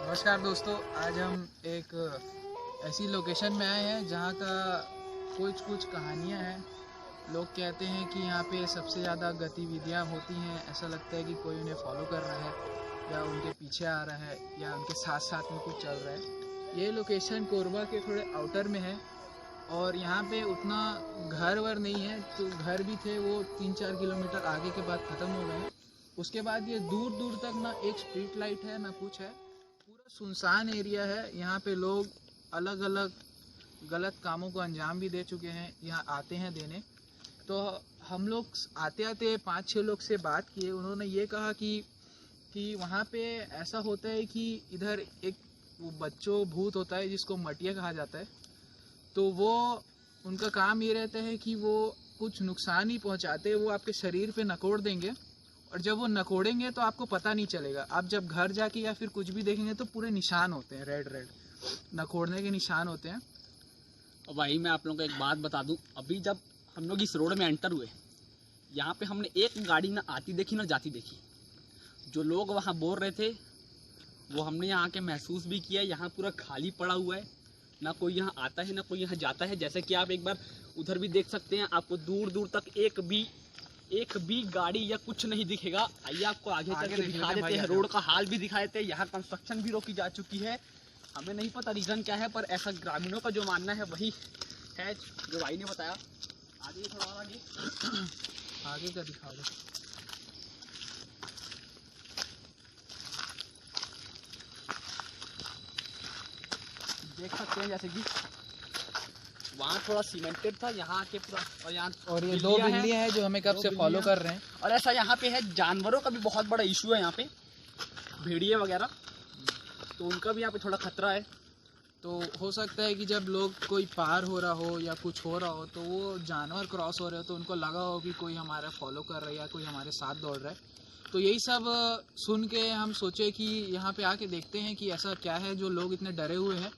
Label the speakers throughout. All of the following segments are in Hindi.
Speaker 1: नमस्कार दोस्तों, आज हम एक ऐसी लोकेशन में आए हैं जहाँ का कुछ कहानियाँ हैं। लोग कहते हैं कि यहाँ पे सबसे ज़्यादा गतिविधियाँ होती हैं। ऐसा लगता है कि कोई उन्हें फॉलो कर रहा है या उनके पीछे आ रहा है या उनके साथ साथ में कुछ चल रहा है। ये लोकेशन कोरबा के थोड़े आउटर में है और यहाँ पे उतना घर वर नहीं है। तो घर भी थे वो 3-4 किलोमीटर आगे के बाद ख़त्म हो गए। उसके बाद ये दूर दूर तक ना एक स्ट्रीट लाइट है ना कुछ है। पूरा सुनसान एरिया है। यहाँ पे लोग अलग अलग गलत कामों को अंजाम भी दे चुके हैं, यहाँ आते हैं देने। तो हम लोग आते आते 5-6 लोग से बात किए। उन्होंने ये कहा कि वहाँ पे ऐसा होता है कि इधर एक वो बच्चों भूत होता है जिसको मटिया कहा जाता है। तो वो उनका काम ये रहता है कि वो कुछ नुकसान ही पहुँचाते हैं। वो आपके शरीर पे नकोड़ देंगे और जब वो नकोड़ेंगे तो आपको पता नहीं चलेगा। आप जब घर जाके या फिर कुछ भी देखेंगे तो पूरे निशान होते हैं, रेड नकोड़ने के निशान होते हैं।
Speaker 2: और भाई मैं आप लोगों को एक बात बता दूं, अभी जब हम लोग इस रोड में एंटर हुए, यहाँ पे हमने एक गाड़ी ना आती देखी ना जाती देखी। जो लोग वहाँ बोल रहे थे वो हमने यहाँ के महसूस भी किया। यहाँ पूरा खाली पड़ा हुआ है, ना कोई यहाँ आता है ना कोई यहाँ जाता है। जैसे कि आप एक बार उधर भी देख सकते हैं, आपको दूर दूर तक एक भी गाड़ी या कुछ नहीं दिखेगा। आइए आपको आगे चल के दिखा देते हैं, रोड का हाल भी दिखा देते हैं। यहाँ कंस्ट्रक्शन भी रोकी जा चुकी है। हमें नहीं पता रीज़न क्या है, पर ऐसा ग्रामीणों का जो मानना है वही है जो भाई ने बताया। आगे थोड़ा और
Speaker 1: आगे का दिखा दो।
Speaker 2: देख सकते हैं जैसे कि वहाँ थोड़ा सीमेंटेड था, यहाँ के पूरा और
Speaker 1: ये दो बिल्लियाँ हैं जो हमें कब से फॉलो कर रहे हैं।
Speaker 2: और ऐसा यहाँ पे है, जानवरों का भी बहुत बड़ा इशू है यहाँ पे, भेड़िए वगैरह, तो उनका भी यहाँ पे थोड़ा खतरा है।
Speaker 1: तो हो सकता है कि जब लोग कोई पार हो रहा हो या कुछ हो रहा हो तो वो जानवर क्रॉस हो रहे हो तो उनको लगा हो कि कोई हमारा फॉलो कर रहा है या कोई हमारे साथ दौड़ रहा है। तो यही सब सुन के हम सोचे कि यहाँ पे आके देखते हैं कि ऐसा क्या है जो लोग इतने डरे हुए हैं।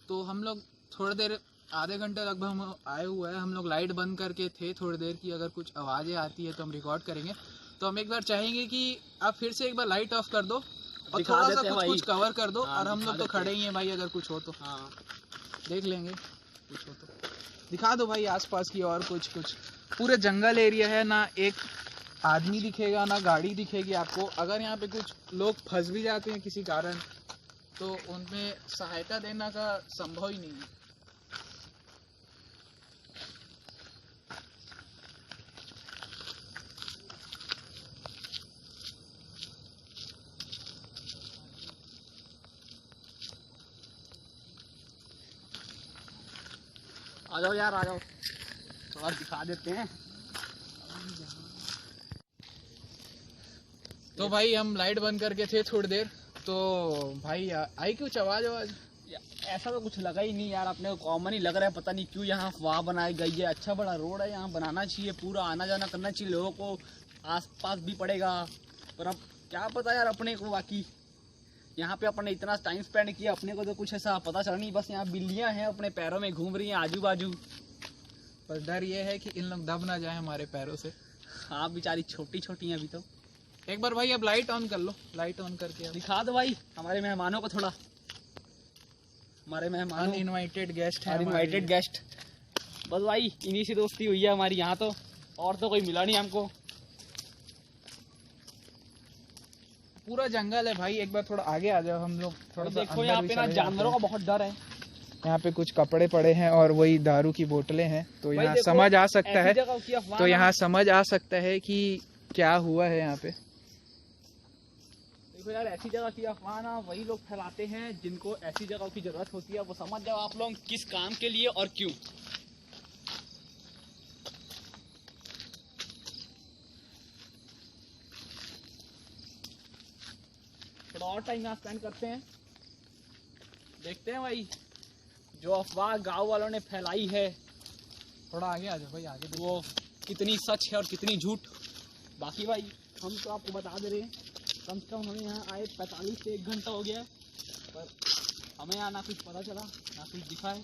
Speaker 1: तो हम लोग थोड़ी देर, आधे घंटे लगभग हम आए हुए हैं। हम लोग लाइट बंद करके थे थोड़ी देर की, अगर कुछ आवाज़ें आती है तो हम रिकॉर्ड करेंगे। तो हम एक बार चाहेंगे कि आप फिर से एक बार लाइट ऑफ कर दो और थोड़ा सा कुछ कवर कर दो। और हम लोग तो खड़े ही हैं भाई, अगर कुछ हो तो हाँ देख लेंगे, कुछ हो तो दिखा दो भाई आसपास की। और कुछ पूरे जंगल एरिया है, ना एक आदमी दिखेगा ना गाड़ी दिखेगी आपको। अगर यहाँ पे कुछ लोग फंस भी जाते हैं किसी कारण तो उनमें सहायता देना का संभव ही नहीं है।
Speaker 2: आ जाओ यार, आ जाओ, थोड़ा दिखा देते हैं।
Speaker 1: तो भाई हम लाइट बंद करके थे थोड़ी देर, तो भाई आई कुछ आवाज़
Speaker 2: ऐसा तो कुछ लगा ही नहीं यार, अपने को कॉमन ही लग रहा है। पता नहीं क्यों यहाँ अफवाह बनाई गई है। अच्छा बड़ा रोड है, यहाँ बनाना चाहिए, पूरा आना जाना करना चाहिए, लोगों को आसपास भी पड़ेगा। पर अब क्या पता यार अपने को, बाकी यहाँ पे अपने इतना टाइम स्पेंड किया, अपने को तो कुछ ऐसा पता चल नहीं। बस यहाँ बिल्लियाँ हैं अपने पैरों में घूम रही हैं आजू बाजू।
Speaker 1: पर डर ये है कि इन लोग दब ना जाए हमारे पैरों से।
Speaker 2: हाँ बेचारी छोटी छोटी हैं अभी तो।
Speaker 1: एक बार भाई अब लाइट ऑन कर लो, लाइट ऑन करके
Speaker 2: दिखा दो भाई हमारे मेहमानों को थोड़ा। हमारे मेहमान
Speaker 1: इनवाइटेड गेस्ट है,
Speaker 2: इनवाइटेड गेस्ट। बस भाई इन्हीं से दोस्ती हुई है हमारी यहाँ तो, और तो कोई मिला नहीं हमको।
Speaker 1: पूरा जंगल है भाई। एक बार थोड़ा आगे आ जाओ, हम लोग थोड़ा सा
Speaker 2: देखो यहाँ पे ना जानवरों का बहुत डर है।
Speaker 1: यहाँ पे कुछ कपड़े पड़े हैं और वही दारू की बोतलें हैं। तो यहाँ समझ आ सकता है, तो यहाँ समझ आ सकता है कि क्या हुआ है यहाँ पे।
Speaker 2: देखो यार, ऐसी जगह की अफवाह ना वही लोग फैलाते हैं जिनको ऐसी जगह की जरूरत होती है। वो समझ जाओ आप लोग किस काम के लिए और क्यों। थोड़ा और टाइम यहाँ स्पेंड करते हैं, देखते हैं भाई जो अफवाह गांव वालों ने फैलाई है,
Speaker 1: थोड़ा आगे आ जाओ भाई, आगे
Speaker 2: वो कितनी सच है और कितनी झूठ। बाकी भाई हम तो आपको बता दे रहे हैं, कम से कम हमें यहाँ आए 45 से 1 घंटा हो गया है, पर हमें यहाँ ना कुछ पता चला ना कुछ दिखा है।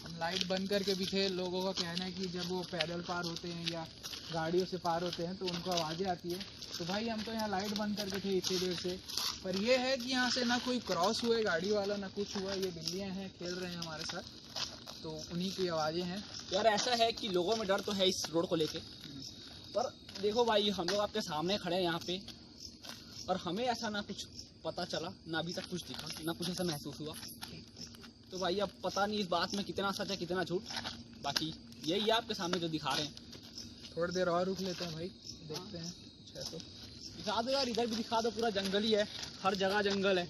Speaker 1: हम लाइट बंद करके भी थे। लोगों का कहना है कि जब वो पैदल पार होते हैं या गाड़ियों से पार होते हैं तो उनको आवाज़ें आती है। तो भाई हम तो यहाँ लाइट बंद करके थे इतनी देर से, पर ये है कि यहाँ से ना कोई क्रॉस हुए गाड़ी वाला ना कुछ हुआ। ये बिल्लियाँ हैं खेल रहे हैं हमारे साथ, तो उन्हीं की आवाज़ें हैं।
Speaker 2: यार ऐसा है कि लोगों में डर तो है इस रोड को लेके, पर देखो भाई हम लोग आपके सामने खड़े हैं यहाँ पे, और हमें ऐसा ना कुछ पता चला, ना अभी तक कुछ दिखा, ना कुछ ऐसा महसूस हुआ। तो भाई अब पता नहीं इस बात में कितना सच है कितना झूठ, बाकी यही है आपके सामने जो दिखा रहे हैं।
Speaker 1: थोड़ी देर और रुक लेते हैं भाई, देखते हैं। तो
Speaker 2: दिखा दो यार, इधर भी दिखा दो, पूरा जंगल ही है, हर जगह जंगल है।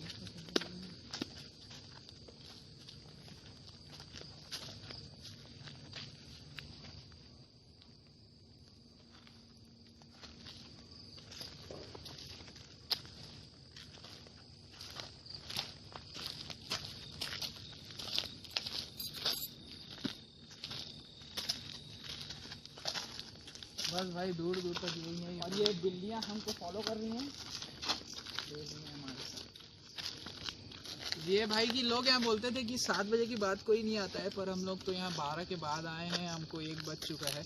Speaker 1: बस भाई दूर दूर तक यही है।
Speaker 2: और ये बिल्लियाँ हमको फॉलो कर रही हैं,
Speaker 1: हमारे साथ। ये भाई की लोग यहाँ बोलते थे कि 7 बजे की बाद कोई नहीं आता है, पर हम लोग तो यहाँ 12 के बाद आए हैं, हमको 1 बज चुका है।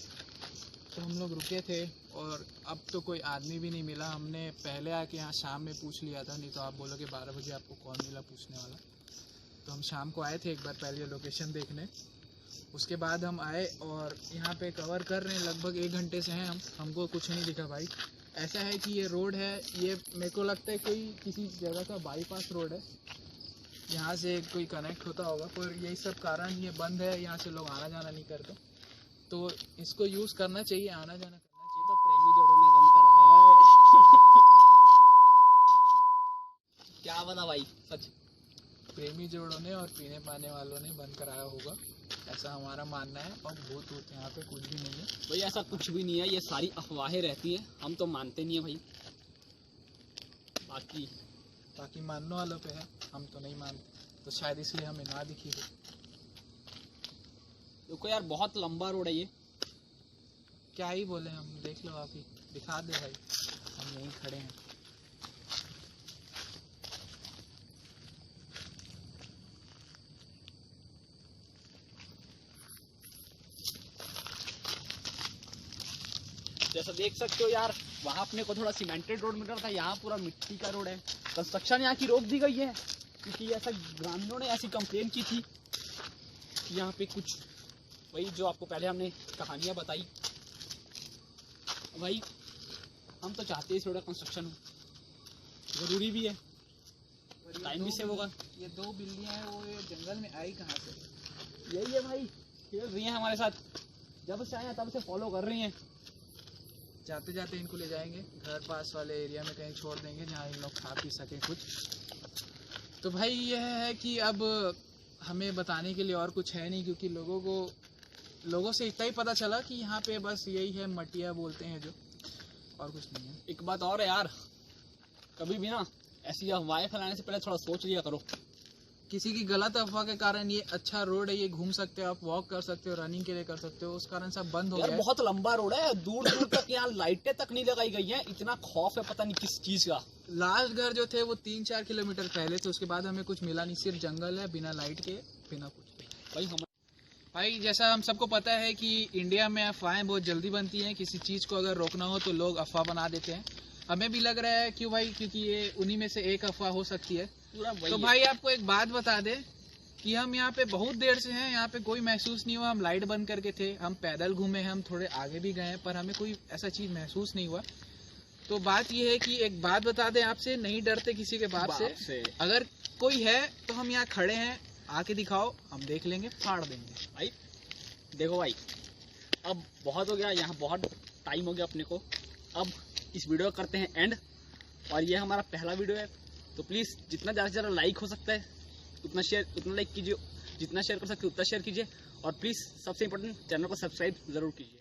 Speaker 1: तो हम लोग रुके थे और अब तो कोई आदमी भी नहीं मिला। हमने पहले आके यहाँ शाम में पूछ लिया था, नहीं तो आप बोलोगे 12 बजे आपको कौन मिला पूछने वाला। तो हम शाम को आए थे एक बार पहले लोकेशन देखने, उसके बाद हम आए और यहाँ पे कवर कर रहे हैं। लगभग 1 घंटे से हैं हमको कुछ नहीं दिखा भाई। ऐसा है कि ये रोड है, ये मेरे को लगता है कोई किसी जगह का बाईपास रोड है, यहाँ से कोई कनेक्ट होता होगा, पर यही सब कारण ये बंद है, यहाँ से लोग आना जाना नहीं करते। तो इसको यूज़ करना चाहिए, आना जाना करना चाहिए।
Speaker 2: तो प्रेमी जोड़ों ने बंद कराया है। क्या बता भाई, सच
Speaker 1: प्रेमी जोड़ों ने और पीने पाने वालों ने बंद कराया होगा, ऐसा हमारा मानना है। और भूत वूत यहाँ पे कुछ भी नहीं है
Speaker 2: भाई, ऐसा कुछ भी नहीं है, ये सारी अफवाहें रहती हैं, हम तो मानते नहीं है भाई।
Speaker 1: बाकी मानने वालों पे है, हम तो नहीं मानते, तो शायद इसलिए हमें ना दिखी हो।
Speaker 2: देखो यार बहुत लंबा रोड है ये,
Speaker 1: क्या ही बोले हम, देख लो आप ही, दिखा दे भाई, हम यहीं खड़े हैं।
Speaker 2: जैसा देख सकते हो यार, वहाँ अपने को थोड़ा सीमेंटेड रोड मिल रहा था, यहाँ पूरा मिट्टी का रोड है। कंस्ट्रक्शन यहाँ की रोक दी गई है, क्योंकि ऐसा ग्रामीणों ने ऐसी कंप्लेन की थी कि यहाँ पे कुछ, वही जो आपको पहले हमने कहानियाँ बताई। भाई हम तो चाहते हैं इस रोड का कंस्ट्रक्शन हो, ज़रूरी भी है, टाइम भी सेव होगा।
Speaker 1: ये 2 बिल्लियाँ हैं, वो ये जंगल में आई कहाँ से?
Speaker 2: यही है भाई, खेल रही हैं हमारे साथ, जब से आए तब से फॉलो कर रही हैं।
Speaker 1: जाते जाते इनको ले जाएंगे घर पास वाले एरिया में, कहीं छोड़ देंगे जहाँ इन लोग खा पी सकें कुछ। तो भाई यह है कि अब हमें बताने के लिए और कुछ है नहीं, क्योंकि लोगों से इतना ही पता चला कि यहाँ पे बस यही है, मटिया बोलते हैं जो, और कुछ नहीं है।
Speaker 2: एक बात और है यार, कभी भी ना ऐसी अफवाहें फैलाने से पहले थोड़ा सोच लिया करो।
Speaker 1: किसी की गलत अफवाह के कारण ये अच्छा रोड है, ये घूम सकते हो आप, वॉक कर सकते हो, रनिंग के लिए कर सकते हो, उस कारण सब बंद हो गया है।
Speaker 2: बहुत लंबा रोड है, दूर दूर तक यहाँ लाइटें तक नहीं लगाई गई हैं, इतना खौफ है पता नहीं किस चीज का।
Speaker 1: लास्ट घर जो थे वो 3-4 किलोमीटर पहले थे, उसके बाद हमें कुछ मिला नहीं, सिर्फ जंगल है, बिना लाइट के, बिना कुछ। भाई जैसा हम सबको पता है कि इंडिया में अफवाहें बहुत जल्दी बनती हैं, किसी चीज़ को अगर रोकना हो तो लोग अफवाह बना देते हैं। हमें भी लग रहा है क्यों भाई, क्योंकि ये उन्हीं में से एक अफवाह हो सकती है। तो भाई आपको एक बात बता दे कि हम यहाँ पे बहुत देर से हैं, यहाँ पे कोई महसूस नहीं हुआ। हम लाइट बंद करके थे, हम पैदल घूमे, हम थोड़े आगे भी गए हैं, पर हमें कोई ऐसा चीज़ महसूस नहीं हुआ। तो बात ये है कि एक बात बता दें आपसे, नहीं डरते किसी के बाप से। अगर कोई है तो हम यहाँ खड़े हैं, आके दिखाओ, हम देख लेंगे, फाड़ देंगे।
Speaker 2: भाई देखो भाई, अब बहुत हो गया, यहाँ बहुत टाइम हो गया अपने को, अब इस वीडियो करते हैं एंड। और ये हमारा पहला वीडियो है, तो प्लीज़ जितना ज़्यादा से ज़्यादा लाइक हो सकता है उतना लाइक कीजिए, जितना शेयर कर सकते हो उतना शेयर कीजिए, और प्लीज़ सबसे इम्पोर्टेंट चैनल को सब्सक्राइब ज़रूर कीजिए।